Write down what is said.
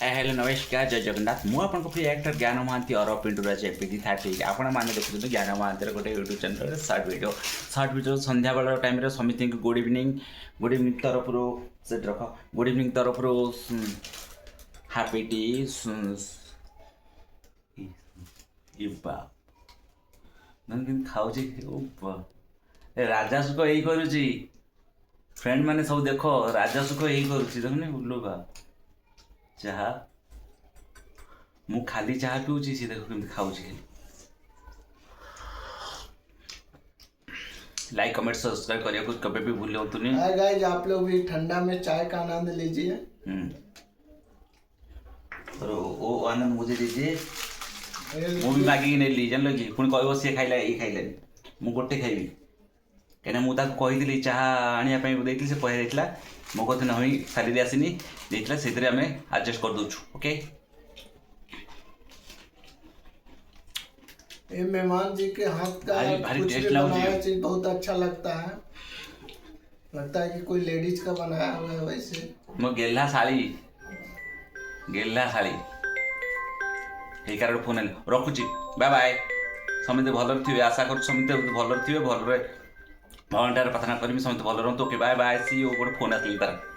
Hello नमस्कार जय जगन्नाथ मु आपन प्रिय एक्टर ज्ञान महांती और पिंटू राज एपीडी 30 आपण मैंने देखुଛନ୍ତି ज्ञान महांती गोटे यूट्यूब चैनल सर्ट वीडियो संध्या बेला टाइम रे समिति गुड इवनिंग तरफ से रख गुड इवनिंग तरफ हैप्पी टी इबा नन खाउची राजा सुख यही करूची फ्रेंड माने सब देखो राजा सुख यही करूची देखने उल्लुका चाह मु खाली चाह पीऊँगी सी देखो केमती खाऊँगी खाली लाइक कमेंट सब्सक्राइब करिए कुछ कभी भी भूल नहीं। हाय गाइस, आप लोग भी ठंडा में चाय का आनंद लीजिए। और वो आनंद मुझे दीजिए। मु भी मागिक नहीं ली जान लगी पुणी कह सी खाइला ये खाइलानी मु गोटे खाइबी कहीं मुझे कही चाह आने से कही मो कथ नहीं सारी आसनी देता से आम एडजस्ट कर दूँ। ओके ये मेहमान जी के हाथ का भारी कुछ टेस्ट भी लाऊं बनाया जी। चीज बहुत अच्छा लगता है कि कोई लेडीज का बनाया हुआ है। वैसे मो गेला शाड़ी यही कारण फोन रखुची बाय बाय समझते भल थे आशा कर समझते भल थे भल भगवान प्रार्थना करी समझते भल रुहतु। ओके बाय बाय सी गोटे फोन आसली तार।